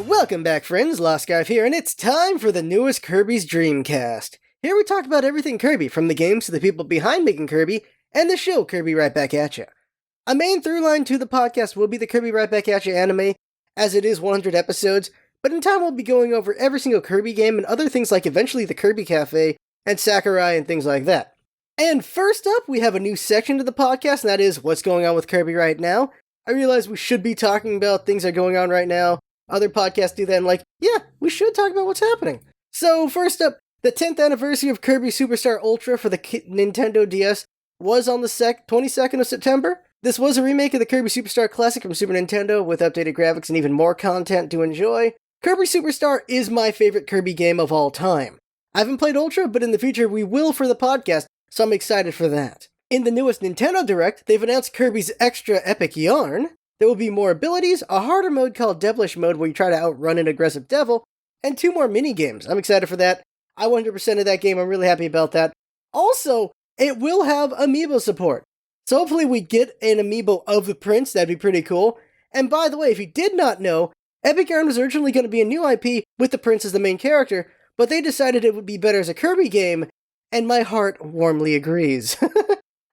Welcome back, friends. Lost Scarf here, and it's time for the newest Kirby's Dreamcast. Here we talk about everything Kirby, from the games to the people behind making Kirby, and the show Kirby Right Back at Ya. A main through line to the podcast will be the Kirby Right Back at Ya anime, as it is 100 episodes, but in time we'll be going over every single Kirby game and other things like eventually the Kirby Cafe, and Sakurai and things like that. And first up, we have a new section to the podcast, and that is what's going on with Kirby right now. I realize we should be talking about things that are going on right now. Other podcasts do that, and we should talk about what's happening. So first up, the 10th anniversary of Kirby Superstar Ultra for the Nintendo DS was on the 22nd of September. This was a remake of the Kirby Superstar Classic from Super Nintendo with updated graphics and even more content to enjoy. Kirby Superstar is my favorite Kirby game of all time. I haven't played Ultra, but in the future we will for the podcast, so I'm excited for that. In the newest Nintendo Direct, they've announced Kirby's Extra Epic Yarn. There will be more abilities, a harder mode called Devilish Mode where you try to outrun an aggressive devil, and 2 more mini-games. I'm excited for that. I 100% of that game, I'm really happy about that. Also, it will have amiibo support. So hopefully we get an amiibo of the prince, that'd be pretty cool. And by the way, if you did not know, Epic Yarn was originally going to be a new IP with the prince as the main character, but they decided it would be better as a Kirby game, and my heart warmly agrees.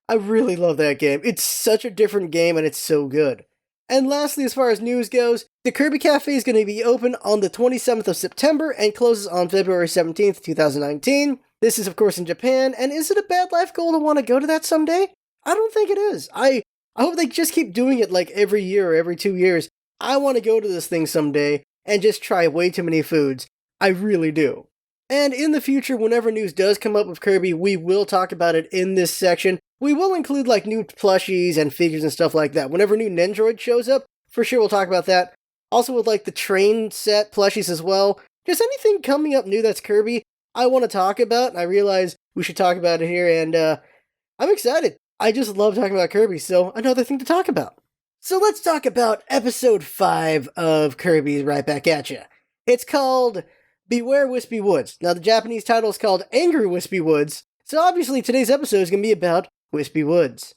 I really love that game. It's such a different game and it's so good. And lastly, as far as news goes, the Kirby Cafe is going to be open on the 27th of September and closes on February 17th, 2019. This is, of course, in Japan, and is it a bad life goal to want to go to that someday? I don't think it is. I hope they just keep doing it like every year or every 2 years. I want to go to this thing someday and just try way too many foods. I really do. And in the future, whenever news does come up with Kirby, we will talk about it in this section. We will include new plushies and figures and stuff like that. Whenever new Nendroid shows up, for sure we'll talk about that. Also with the train set plushies as well. Just anything coming up new that's Kirby, I want to talk about, and I realize we should talk about it here, and I'm excited. I just love talking about Kirby, so another thing to talk about. So let's talk about Episode 5 of Kirby Right Back at Ya. It's called Beware Whispy Woods. Now the Japanese title is called Angry Whispy Woods, so obviously today's episode is going to be about Whispy Woods.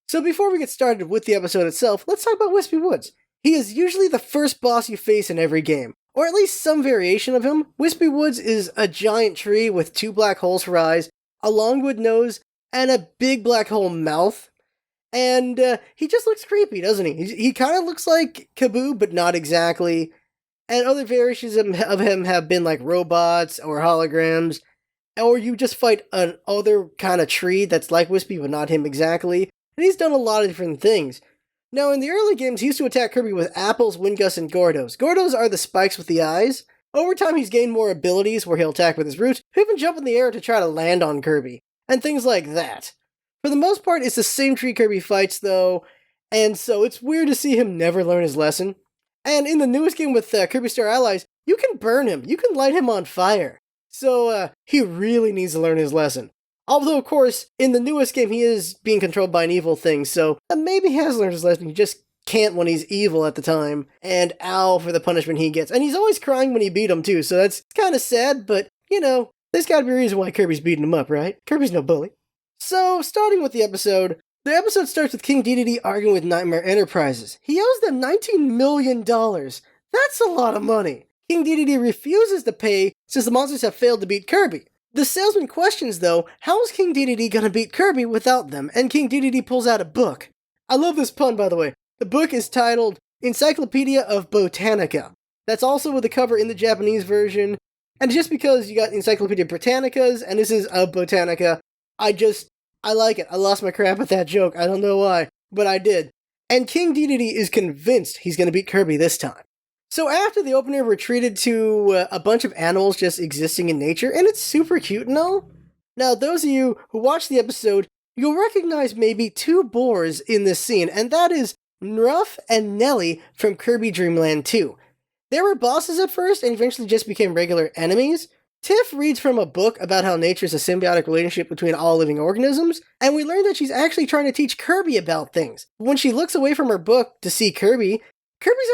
So before we get started with the episode itself, let's talk about Whispy Woods. He is usually the first boss you face in every game, or at least some variation of him. Whispy Woods is a giant tree with 2 black holes for eyes, a longwood nose, and a big black hole mouth. And he just looks creepy, doesn't he? He kind of looks like Kaboo, but not exactly. And other variations of him have been robots or holograms, or you just fight an other kind of tree that's like Whispy, but not him exactly. And he's done a lot of different things. Now, in the early games, he used to attack Kirby with apples, Wingus, and Gordos. Gordos are the spikes with the eyes. Over time, he's gained more abilities where he'll attack with his roots, he'll even jump in the air to try to land on Kirby, and things like that. For the most part, it's the same tree Kirby fights, though, and so it's weird to see him never learn his lesson. And in the newest game with Kirby Star Allies, you can burn him, you can light him on fire. So, he really needs to learn his lesson. Although, of course, in the newest game, he is being controlled by an evil thing, so maybe he has learned his lesson, he just can't when he's evil at the time, and ow for the punishment he gets. And he's always crying when you beat him, too, so that's kind of sad, but, there's gotta be a reason why Kirby's beating him up, right? Kirby's no bully. So, starting with the episode starts with King Dedede arguing with Nightmare Enterprises. He owes them $19 million. That's a lot of money. King Dedede refuses to pay since the monsters have failed to beat Kirby. The salesman questions, though, how is King Dedede gonna beat Kirby without them? And King Dedede pulls out a book. I love this pun, by the way. The book is titled Encyclopedia of Botanica. That's also with the cover in the Japanese version. And just because you got Encyclopedia Britannicas, and this is a Botanica, I like it. I lost my crap at that joke. I don't know why, but I did. And King Dedede is convinced he's gonna beat Kirby this time. So after the opener, we're treated to a bunch of animals just existing in nature, and it's super cute and all. Now, those of you who watch the episode, you'll recognize maybe 2 boars in this scene, and that is Nruff and Nelly from Kirby Dreamland 2. They were bosses at first, and eventually just became regular enemies. Tiff reads from a book about how nature is a symbiotic relationship between all living organisms, and we learn that she's actually trying to teach Kirby about things. When she looks away from her book to see Kirby's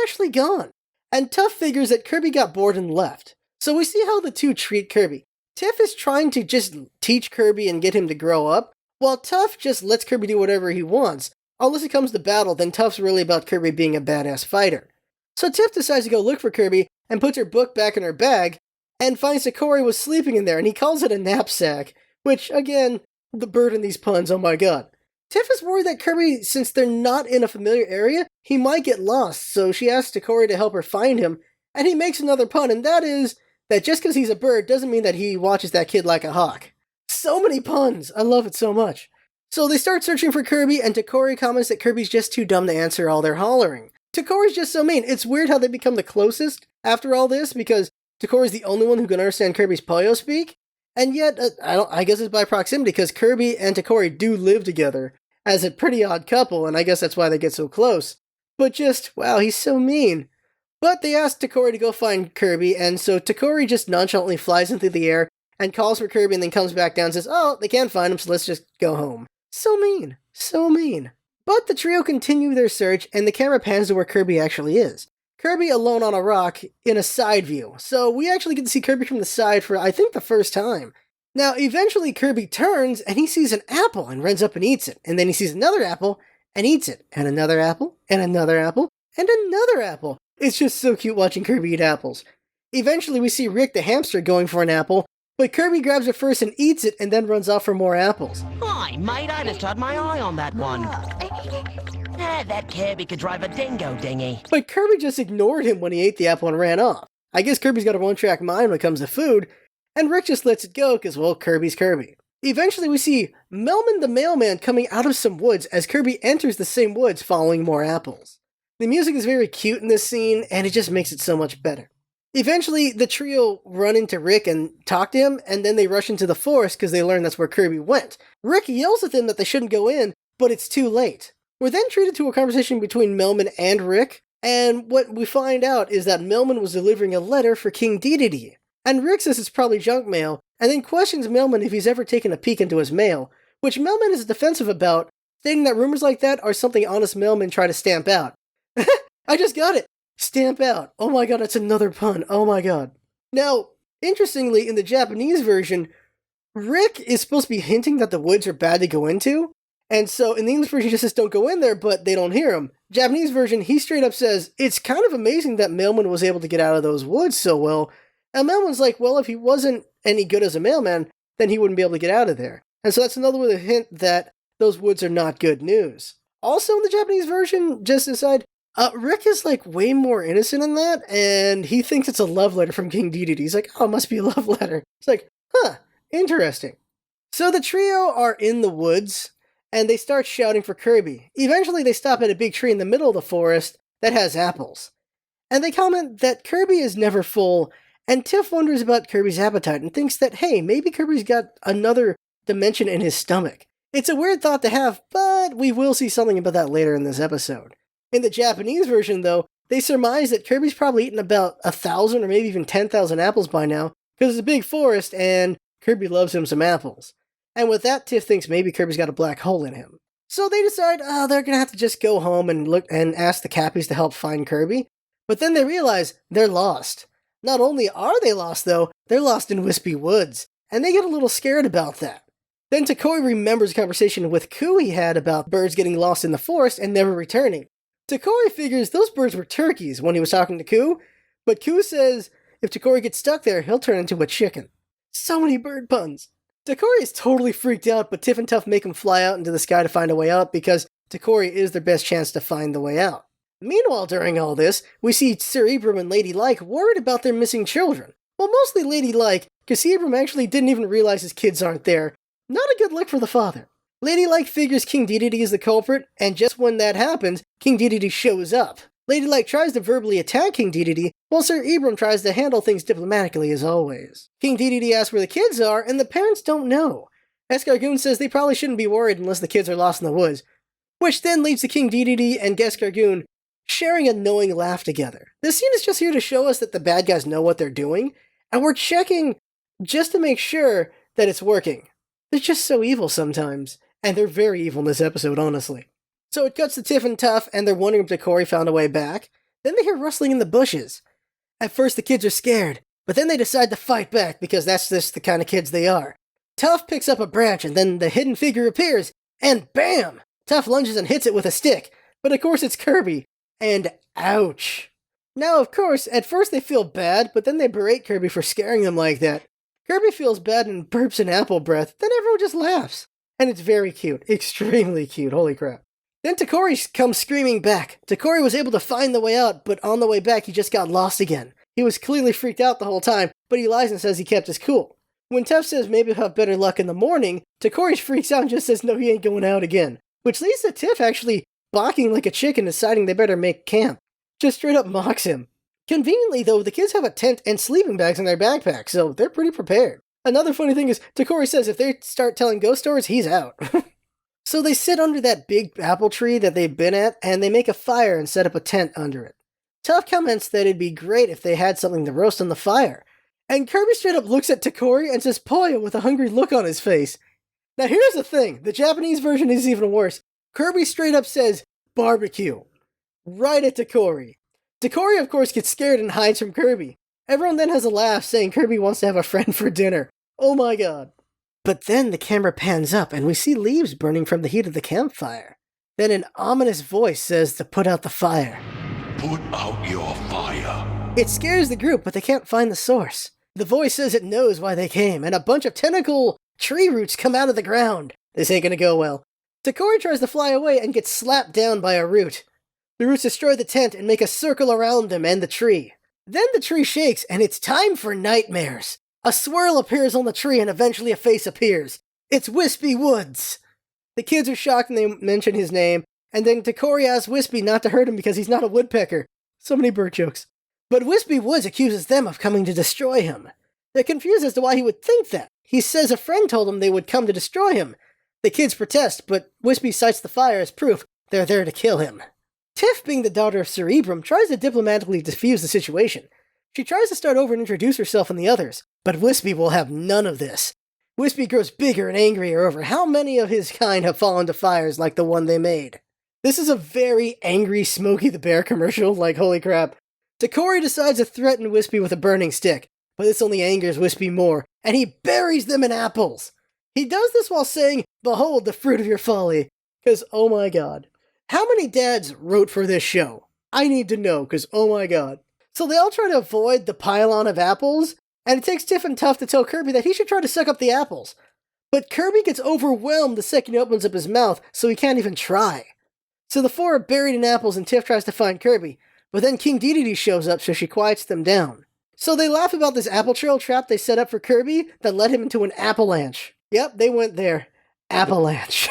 actually gone. And Tuff figures that Kirby got bored and left. So we see how the two treat Kirby. Tiff is trying to just teach Kirby and get him to grow up, while Tuff just lets Kirby do whatever he wants. Unless it comes to battle, then Tuff's really about Kirby being a badass fighter. So Tiff decides to go look for Kirby, and puts her book back in her bag, and finds Tokori was sleeping in there, and he calls it a knapsack, which, again, the bird in these puns, oh my god. Tiff is worried that Kirby, since they're not in a familiar area, he might get lost, so she asks Tokori to help her find him, and he makes another pun, and that is that just because he's a bird doesn't mean that he watches that kid like a hawk. So many puns! I love it so much. So they start searching for Kirby, and Tokori comments that Kirby's just too dumb to answer all their hollering. Tokori's just so mean. It's weird how they become the closest after all this, because Tokori's the only one who can understand Kirby's Poyo speak, and yet, I guess it's by proximity, because Kirby and Tokori do live together as a pretty odd couple, and I guess that's why they get so close. But just, wow, he's so mean. But they ask Tokori to go find Kirby, and so Tokori just nonchalantly flies into the air and calls for Kirby and then comes back down and says, oh, they can't find him, so let's just go home. So mean. So mean. But the trio continue their search, and the camera pans to where Kirby actually is. Kirby alone on a rock in a side view, so we actually get to see Kirby from the side for, I think, the first time. Now, eventually Kirby turns, and he sees an apple and runs up and eats it, and then he sees another apple and eats it, and another apple, and another apple, and another apple. It's just so cute watching Kirby eat apples. Eventually we see Rick the hamster going for an apple, but Kirby grabs it first and eats it, and then runs off for more apples. Hi, mate, I just had my eye on that one. That Kirby could drive a dingo dinghy. But Kirby just ignored him when he ate the apple and ran off. I guess Kirby's got a one-track mind when it comes to food, and Rick just lets it go because, well, Kirby's Kirby. Eventually we see Melman the mailman coming out of some woods as Kirby enters the same woods following more apples. The music is very cute in this scene, and it just makes it so much better. Eventually, the trio run into Rick and talk to him, and then they rush into the forest because they learn that's where Kirby went. Rick yells at them that they shouldn't go in, but it's too late. We're then treated to a conversation between Melman and Rick, and what we find out is that Melman was delivering a letter for King Dedede. And Rick says it's probably junk mail, and then questions Melman if he's ever taken a peek into his mail, which Melman is defensive about, stating that rumors like that are something honest mailmen try to stamp out. I just got it! Stamp out. Oh my god, that's another pun. Oh my god. Now, interestingly, in the Japanese version, Rick is supposed to be hinting that the woods are bad to go into, and so in the English version he just says don't go in there, but they don't hear him. Japanese version, he straight up says, it's kind of amazing that Mailman was able to get out of those woods so well, and Mailman's like, well, if he wasn't any good as a mailman, then he wouldn't be able to get out of there. And so that's another way to hint that those woods are not good news. Also in the Japanese version, just aside, Rick is like way more innocent in that, and he thinks it's a love letter from King Dedede. He's like, oh, it must be a love letter. It's like, huh, interesting. So the trio are in the woods, and they start shouting for Kirby. Eventually they stop at a big tree in the middle of the forest that has apples. And they comment that Kirby is never full, and Tiff wonders about Kirby's appetite and thinks that, hey, maybe Kirby's got another dimension in his stomach. It's a weird thought to have, but we will see something about that later in this episode. In the Japanese version, though, they surmise that Kirby's probably eaten about 1,000 or maybe even 10,000 apples by now, because it's a big forest and Kirby loves him some apples. And with that, Tiff thinks maybe Kirby's got a black hole in him. So they decide, they're gonna have to just go home and look and ask the Cappies to help find Kirby. But then they realize they're lost. Not only are they lost, though, they're lost in Whispy Woods, and they get a little scared about that. Then Tokori remembers a conversation with Ku he had about birds getting lost in the forest and never returning. Tokori figures those birds were turkeys when he was talking to Ku, but Ku says if Tokori gets stuck there, he'll turn into a chicken. So many bird puns. Tokori is totally freaked out, but Tiff and Tuff make him fly out into the sky to find a way out because Tokori is their best chance to find the way out. Meanwhile, during all this, we see Sir Ibram and Lady Like worried about their missing children. Well, mostly Lady Like, because Ibram actually didn't even realize his kids aren't there. Not a good look for the father. Lady Like figures King Dedede is the culprit, and just when that happens, King Dedede shows up. Lady Like tries to verbally attack King Dedede, while Sir Ibram tries to handle things diplomatically as always. King Dedede asks where the kids are, and the parents don't know. Escargoon says they probably shouldn't be worried unless the kids are lost in the woods, which then leads to King Dedede and Escargoon sharing a knowing laugh together. This scene is just here to show us that the bad guys know what they're doing, and we're checking just to make sure that it's working. They're just so evil sometimes, and they're very evil in this episode, honestly. So it cuts to Tiff and Tuff, and they're wondering if Tokori found a way back. Then they hear rustling in the bushes. At first the kids are scared, but then they decide to fight back because that's just the kind of kids they are. Tuff picks up a branch, and then the hidden figure appears, and bam! Tuff lunges and hits it with a stick, but of course it's Kirby. And ouch. Now, of course, at first they feel bad, but then they berate Kirby for scaring them like that. Kirby feels bad and burps an apple breath, then everyone just laughs. And it's very cute. Extremely cute, holy crap. Then Takori comes screaming back. Takori was able to find the way out, but on the way back he just got lost again. He was clearly freaked out the whole time, but he lies and says he kept his cool. When Tef says maybe he'll have better luck in the morning, Takori freaks out and just says no, he ain't going out again. Which leads to Tiff actually barking like a chicken, deciding they better make camp. Just straight up mocks him. Conveniently though, the kids have a tent and sleeping bags in their backpack, so they're pretty prepared. Another funny thing is, Takori says if they start telling ghost stories, he's out. So they sit under that big apple tree that they've been at, and they make a fire and set up a tent under it. Tuff comments that it'd be great if they had something to roast on the fire. And Kirby straight up looks at Takori and says Poyo with a hungry look on his face. Now here's the thing, the Japanese version is even worse. Kirby straight up says, barbecue. Right at Takori. Takori of course gets scared and hides from Kirby. Everyone then has a laugh saying Kirby wants to have a friend for dinner. Oh my god. But then the camera pans up and we see leaves burning from the heat of the campfire. Then an ominous voice says to put out the fire. Put out your fire. It scares the group, but they can't find the source. The voice says it knows why they came, and a bunch of tentacle tree roots come out of the ground. This ain't gonna go well. Takori tries to fly away and gets slapped down by a root. The roots destroy the tent and make a circle around them and the tree. Then the tree shakes, and it's time for nightmares. A swirl appears on the tree and eventually a face appears. It's Whispy Woods! The kids are shocked and they mention his name, and then Takori asks Whispy not to hurt him because he's not a woodpecker. So many bird jokes. But Whispy Woods accuses them of coming to destroy him. They're confused as to why he would think that. He says a friend told him they would come to destroy him. The kids protest, but Whispy cites the fire as proof they're there to kill him. Tiff, being the daughter of Cerebrum, tries to diplomatically defuse the situation. She tries to start over and introduce herself and the others, but Whispy will have none of this. Whispy grows bigger and angrier over how many of his kind have fallen to fires like the one they made. This is a very angry Smokey the Bear commercial, like holy crap. Takori decides to threaten Whispy with a burning stick, but this only angers Whispy more, and he buries them in apples. He does this while saying, "Behold the fruit of your folly," because oh my god. How many dads wrote for this show? I need to know, because oh my god. So they all try to avoid the pylon of apples, and it takes Tiff and Tuff to tell Kirby that he should try to suck up the apples. But Kirby gets overwhelmed the second he opens up his mouth, so he can't even try. So the four are buried in apples and Tiff tries to find Kirby, but then King Dedede shows up so she quiets them down. So they laugh about this apple trail trap they set up for Kirby that led him into an avalanche. Yep, they went there. Avalanche.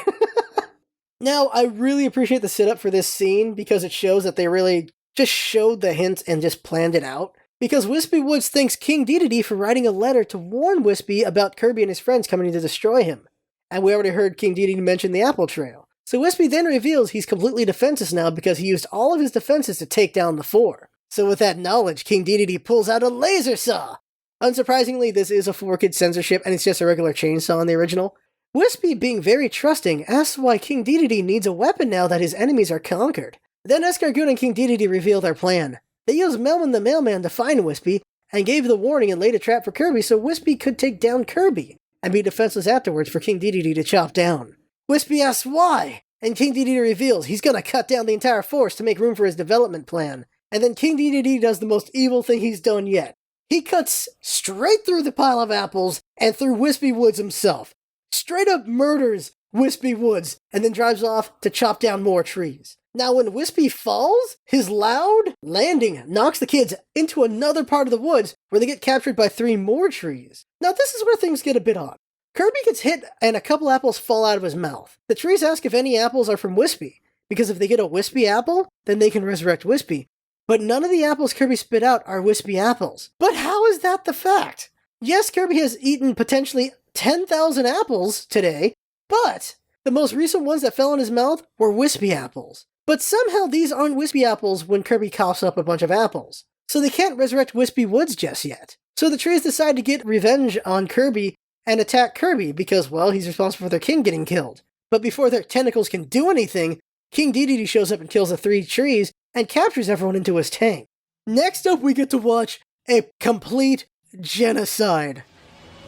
Now, I really appreciate the setup for this scene because it shows that they really just showed the hints and just planned it out. Because Whispy Woods thanks King Dedede for writing a letter to warn Whispy about Kirby and his friends coming to destroy him. And we already heard King Dedede mention the apple trail. So Whispy then reveals he's completely defenseless now because he used all of his defenses to take down the four. So with that knowledge, King Dedede pulls out a laser saw! Unsurprisingly, this is a 4-kid censorship and it's just a regular chainsaw in the original. Whispy, being very trusting, asks why King Dedede needs a weapon now that his enemies are conquered. Then Escargoon and King Dedede reveal their plan. They used Melman the Mailman to find Whispy, and gave the warning and laid a trap for Kirby so Whispy could take down Kirby, and be defenseless afterwards for King Dedede to chop down. Whispy asks why, and King Dedede reveals he's gonna cut down the entire force to make room for his development plan. And then King Dedede does the most evil thing he's done yet. He cuts straight through the pile of apples and through Whispy Woods himself. Straight up murders Whispy Woods, and then drives off to chop down more trees. Now when Whispy falls, his loud landing knocks the kids into another part of the woods where they get captured by 3 more trees. Now this is where things get a bit odd. Kirby gets hit and a couple apples fall out of his mouth. The trees ask if any apples are from Whispy, because if they get a Whispy apple, then they can resurrect Whispy. But none of the apples Kirby spit out are Whispy apples. But how is that the fact? Yes, Kirby has eaten potentially 10,000 apples today, but the most recent ones that fell in his mouth were Whispy apples. But somehow these aren't Whispy apples when Kirby coughs up a bunch of apples. So they can't resurrect Whispy Woods just yet. So the trees decide to get revenge on Kirby and attack Kirby because, well, he's responsible for their king getting killed. But before their tentacles can do anything, King Dedede shows up and kills the 3 trees and captures everyone into his tank. Next up, we get to watch a complete genocide.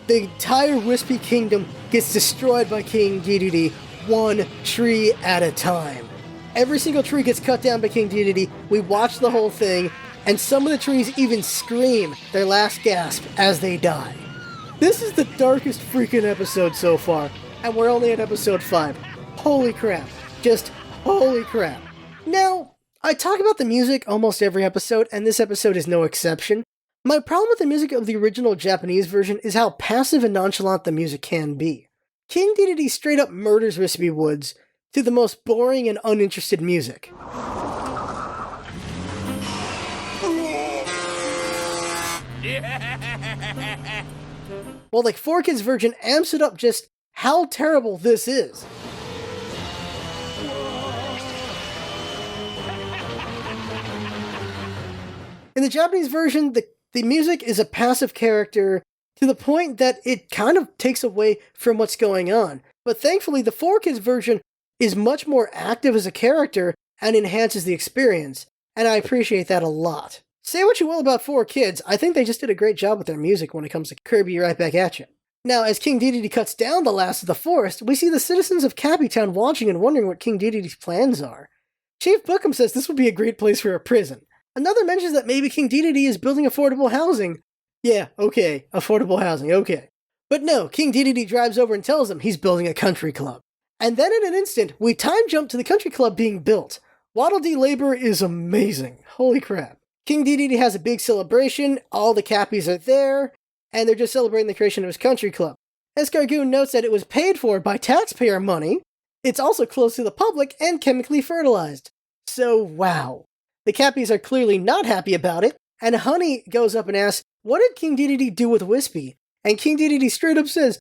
The entire Whispy Kingdom gets destroyed by King Dedede, 1 tree at a time. Every single tree gets cut down by King Dedede. We watch the whole thing, and some of the trees even scream their last gasp as they die. This is the darkest freaking episode so far, and we're only at episode 5. Holy crap. Just holy crap. Now, I talk about the music almost every episode, and this episode is no exception. My problem with the music of the original Japanese version is how passive and nonchalant the music can be. King Dedede straight up murders Whispy Woods to the most boring and uninterested music. While the 4Kids version amps it up just how terrible this is. In the Japanese version, the music is a passive character to the point that it kind of takes away from what's going on. But thankfully, the 4Kids version is much more active as a character and enhances the experience, and I appreciate that a lot. Say what you will about 4Kids, I think they just did a great job with their music when it comes to Kirby Right Back at You. Now, as King Dedede cuts down the last of the forest, we see the citizens of Cappy Town watching and wondering what King Dedede's plans are. Chief Bookham says this would be a great place for a prison. Another mentions that maybe King Dedede is building affordable housing. Yeah, okay, affordable housing, okay. But no, King Dedede drives over and tells them he's building a country club. And then in an instant, we time jump to the country club being built. Waddle Dee labor is amazing. Holy crap. King Dedede has a big celebration, all the Cappies are there, and they're just celebrating the creation of his country club. Escargoon notes that it was paid for by taxpayer money. It's also closed to the public and chemically fertilized. So, wow. The Cappies are clearly not happy about it, and Honey goes up and asks, what did King Dedede do with Whispy? And King Dedede straight up says,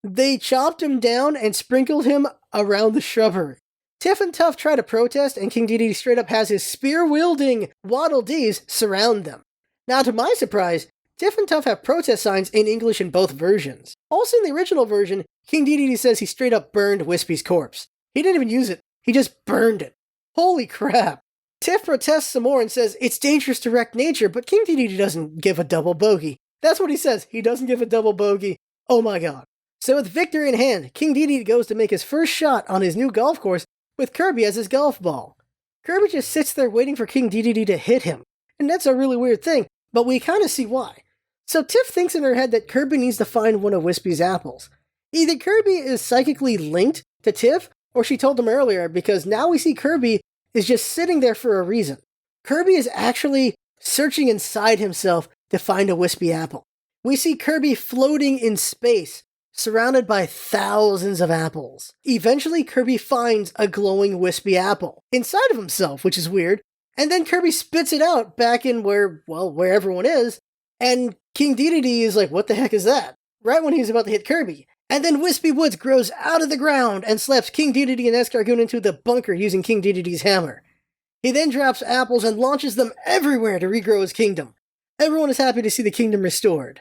they chopped him down and sprinkled him around the shrubbery. Tiff and Tuff try to protest, and King Dedede straight up has his spear-wielding Waddle Dees surround them. Now, to my surprise, Tiff and Tuff have protest signs in English in both versions. Also in the original version, King Dedede says he straight up burned Whispy's corpse. He didn't even use it, he just burned it. Holy crap. Tiff protests some more and says it's dangerous to wreck nature, but King Dedede doesn't give a double bogey. That's what he says, he doesn't give a double bogey. Oh my god. So with victory in hand, King Dedede goes to make his first shot on his new golf course with Kirby as his golf ball. Kirby just sits there waiting for King Dedede to hit him, and that's a really weird thing, but we kind of see why. So Tiff thinks in her head that Kirby needs to find one of Whispy's apples. Either Kirby is psychically linked to Tiff, or she told him earlier, because now we see Kirby is just sitting there for a reason. Kirby is actually searching inside himself to find a Whispy apple. We see Kirby floating in space, surrounded by thousands of apples. Eventually, Kirby finds a glowing Whispy apple inside of himself, which is weird, and then Kirby spits it out back in where everyone is, and King Dedede is like, what the heck is that? Right when he's about to hit Kirby. And then Whispy Woods grows out of the ground and slaps King Dedede and Escargoon into the bunker using King Dedede's hammer. He then drops apples and launches them everywhere to regrow his kingdom. Everyone is happy to see the kingdom restored.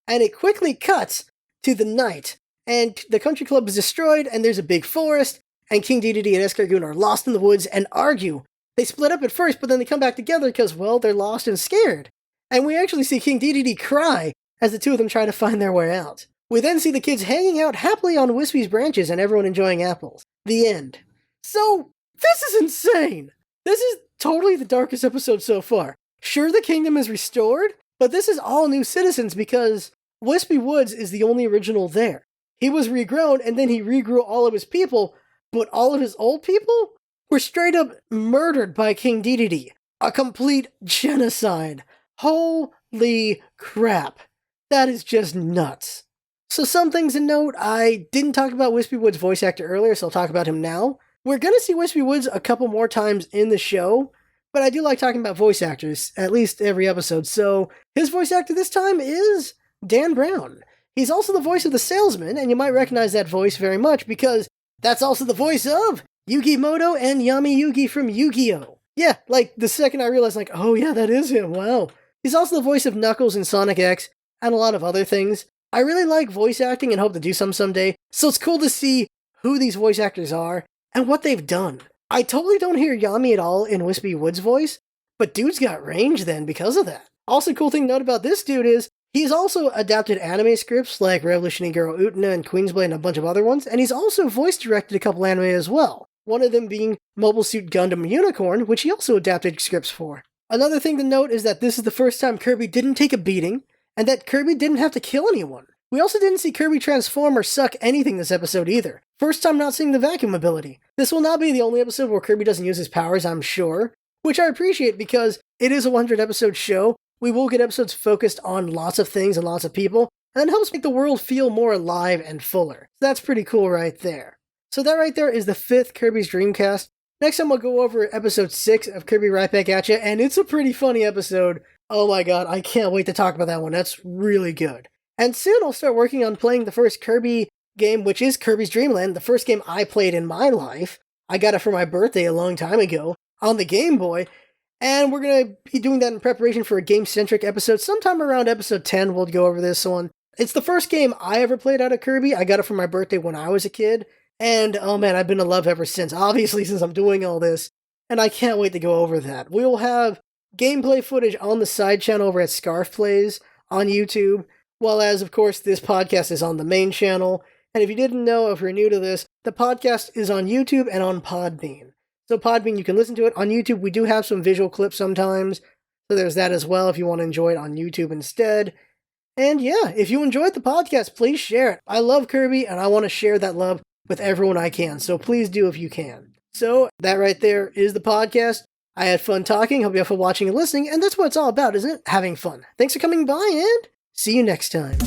And it quickly cuts to the night, and the country club is destroyed, and there's a big forest, and King Dedede and Escargoon are lost in the woods and argue. They split up at first, but then they come back together because, well, they're lost and scared. And we actually see King Dedede cry as the two of them try to find their way out. We then see the kids hanging out happily on Whispy's branches and everyone enjoying apples. The end. So, this is insane! This is totally the darkest episode so far. Sure, the kingdom is restored, but this is all new citizens because Whispy Woods is the only original there. He was regrown and then he regrew all of his people, but all of his old people were straight up murdered by King Dedede. A complete genocide. Holy crap. That is just nuts. So some things to note, I didn't talk about Whispy Woods' voice actor earlier, so I'll talk about him now. We're going to see Whispy Woods a couple more times in the show, but I do like talking about voice actors, at least every episode, so his voice actor this time is Dan Brown. He's also the voice of the salesman, and you might recognize that voice very much because that's also the voice of Yugi Moto and Yami Yugi from Yu-Gi-Oh! Yeah, like the second I realized, like, oh yeah, that is him, wow. He's also the voice of Knuckles in Sonic X, and a lot of other things. I really like voice acting and hope to do some someday, so it's cool to see who these voice actors are and what they've done. I totally don't hear Yami at all in Whispy Woods' voice, but dude's got range then because of that. Also, cool thing to note about this dude is he's also adapted anime scripts like Revolutionary Girl Utena and Queensblade and a bunch of other ones, and he's also voice directed a couple anime as well. One of them being Mobile Suit Gundam Unicorn, which he also adapted scripts for. Another thing to note is that this is the first time Kirby didn't take a beating, and that Kirby didn't have to kill anyone. We also didn't see Kirby transform or suck anything this episode either. First time not seeing the vacuum ability. This will not be the only episode where Kirby doesn't use his powers, I'm sure, which I appreciate because it is a 100 episode show. We will get episodes focused on lots of things and lots of people, and that helps make the world feel more alive and fuller. So that's pretty cool right there. So that right there is the 5th Kirby's Dreamcast. Next time we'll go over episode 6 of Kirby Right Back at Ya, and it's a pretty funny episode. Oh my god, I can't wait to talk about that one. That's really good. And soon I'll start working on playing the first Kirby game, which is Kirby's Dreamland, the first game I played in my life. I got it for my birthday a long time ago on the Game Boy, and we're going to be doing that in preparation for a game-centric episode. Sometime around episode 10 we'll go over this one. It's the first game I ever played out of Kirby. I got it for my birthday when I was a kid, and oh man, I've been in love ever since, obviously since I'm doing all this, and I can't wait to go over that. We will have gameplay footage on the side channel over at Scarf Plays on YouTube, well as, of course, this podcast is on the main channel. And if you didn't know, if you're new to this, the podcast is on YouTube and on Podbean. So Podbean, you can listen to it. On YouTube, we do have some visual clips sometimes, so there's that as well if you want to enjoy it on YouTube instead. And yeah, if you enjoyed the podcast, please share it. I love Kirby, and I want to share that love with everyone I can, so please do if you can. So that right there is the podcast. I had fun talking, hope you have fun watching and listening, and that's what it's all about, isn't it? Having fun. Thanks for coming by, and see you next time.